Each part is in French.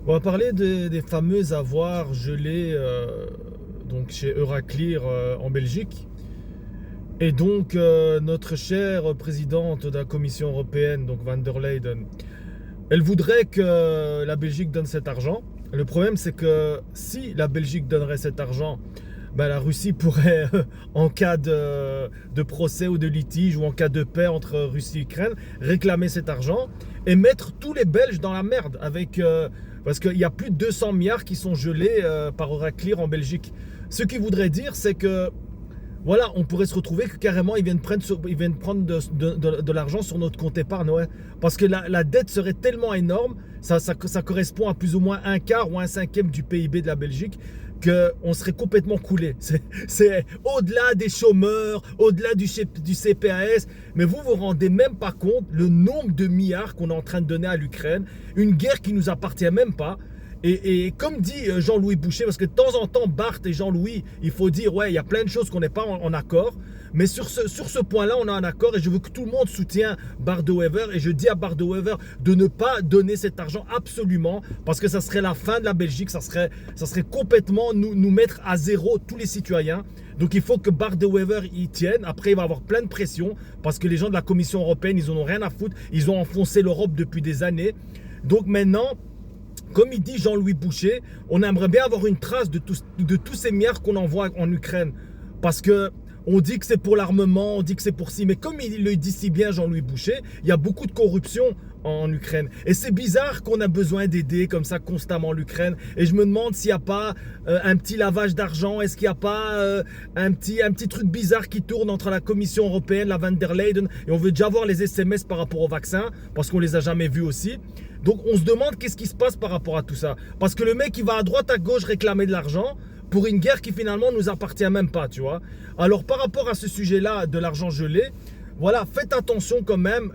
On va parler des fameux avoirs gelés donc chez Euraclear en Belgique. Et donc notre chère présidente de la Commission européenne, donc Van der Leyen, elle voudrait que la Belgique donne cet argent. Le problème, c'est que si la Belgique donnerait cet argent, ben, la Russie pourrait, en cas de procès ou de litige ou en cas de paix entre Russie et Ukraine, réclamer cet argent et mettre tous les Belges dans la merde avec, parce qu'il y a plus de 200 milliards qui sont gelés par Euraclear en Belgique. Ce qui voudrait dire, c'est que voilà, on pourrait se retrouver que carrément ils viennent prendre de l'argent sur notre compte épargne, ouais. Parce que la dette serait tellement énorme, ça correspond à plus ou moins un quart ou un cinquième du PIB de la Belgique, qu'on serait complètement coulé. C'est au-delà des chômeurs, au-delà du CPAS, mais vous vous rendez même pas compte le nombre de milliards qu'on est en train de donner à l'Ukraine, une guerre qui nous appartient même pas. Et comme dit Jean-Louis Boucher, parce que de temps en temps, Bart et Jean-Louis, il faut dire, ouais, il y a plein de choses qu'on n'est pas en accord. Mais sur ce point-là, on est en accord et je veux que tout le monde soutienne Bart De Wever. Et je dis à Bart De Wever de ne pas donner cet argent absolument, parce que ça serait la fin de la Belgique, ça serait complètement nous mettre à zéro tous les citoyens. Donc il faut que Bart De Wever y tienne. Après, il va avoir plein de pression, parce que les gens de la Commission européenne, ils en ont rien à foutre. Ils ont enfoncé l'Europe depuis des années. Donc maintenant, comme il dit Jean-Louis Boucher, on aimerait bien avoir une trace de tous ces milliards qu'on envoie en Ukraine. Parce que on dit que c'est pour l'armement, on dit que c'est pour ci. Mais comme il le dit si bien Jean-Louis Boucher, il y a beaucoup de corruption en Ukraine. Et c'est bizarre qu'on a besoin d'aider comme ça constamment l'Ukraine. Et je me demande s'il n'y a pas un petit lavage d'argent. Est-ce qu'il n'y a pas un petit truc bizarre qui tourne entre la Commission européenne, la Van der Leyen. Et on veut déjà voir les SMS par rapport au vaccin, parce qu'on les a jamais vus aussi. Donc on se demande qu'est-ce qui se passe par rapport à tout ça. Parce que le mec, il va à droite, à gauche réclamer de l'argent pour une guerre qui finalement nous appartient même pas, tu vois. Alors par rapport à ce sujet-là de l'argent gelé, voilà, faites attention quand même,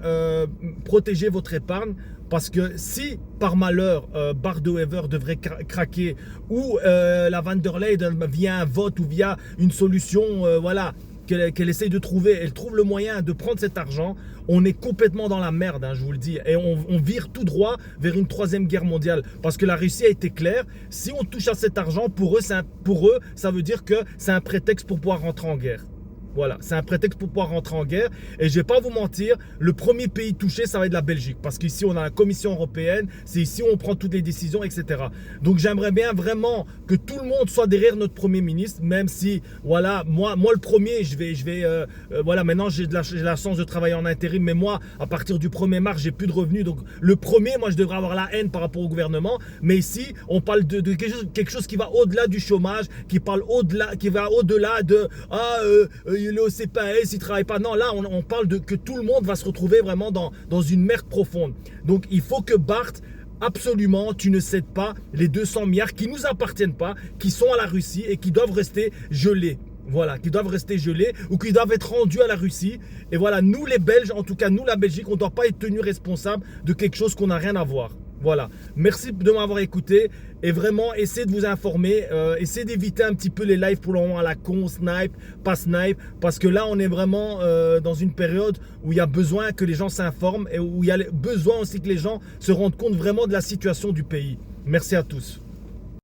protégez votre épargne. Parce que si par malheur Bart De Wever devrait craquer ou la Van der Leyen via un vote ou via une solution, voilà, qu'elle essaye de trouver, elle trouve le moyen de prendre cet argent, on est complètement dans la merde, hein, je vous le dis. Et on vire tout droit vers une troisième guerre mondiale. Parce que la Russie a été claire, si on touche à cet argent, pour eux, ça veut dire que c'est un prétexte pour pouvoir rentrer en guerre. Voilà, c'est un prétexte pour pouvoir rentrer en guerre. Et je ne vais pas vous mentir, le premier pays touché, ça va être la Belgique. Parce qu'ici, on a la Commission européenne, c'est ici où on prend toutes les décisions, etc. Donc, j'aimerais bien vraiment que tout le monde soit derrière notre Premier ministre, même si, voilà, moi le premier, voilà, maintenant, j'ai la chance de travailler en intérim, mais moi, à partir du 1er mars, j'ai plus de revenus. Donc, le premier, moi, je devrais avoir la haine par rapport au gouvernement. Mais ici, on parle de quelque chose qui va au-delà du chômage, qui va au-delà de, il est au CPAS, il ne travaille pas. Non, là, on parle de que tout le monde va se retrouver vraiment dans une merde profonde. Donc, il faut que Bart, absolument, tu ne cèdes pas les 200 milliards qui ne nous appartiennent pas, qui sont à la Russie et qui doivent rester gelés. Voilà, qui doivent rester gelés ou qui doivent être rendus à la Russie. Et voilà, nous les Belges, en tout cas nous la Belgique, on ne doit pas être tenus responsables de quelque chose qu'on n'a rien à voir. Voilà, merci de m'avoir écouté et vraiment essayez de vous informer, essayez d'éviter un petit peu les lives pour le moment à la con, snipe, pas snipe, parce que là on est vraiment dans une période où il y a besoin que les gens s'informent et où il y a besoin aussi que les gens se rendent compte vraiment de la situation du pays. Merci à tous.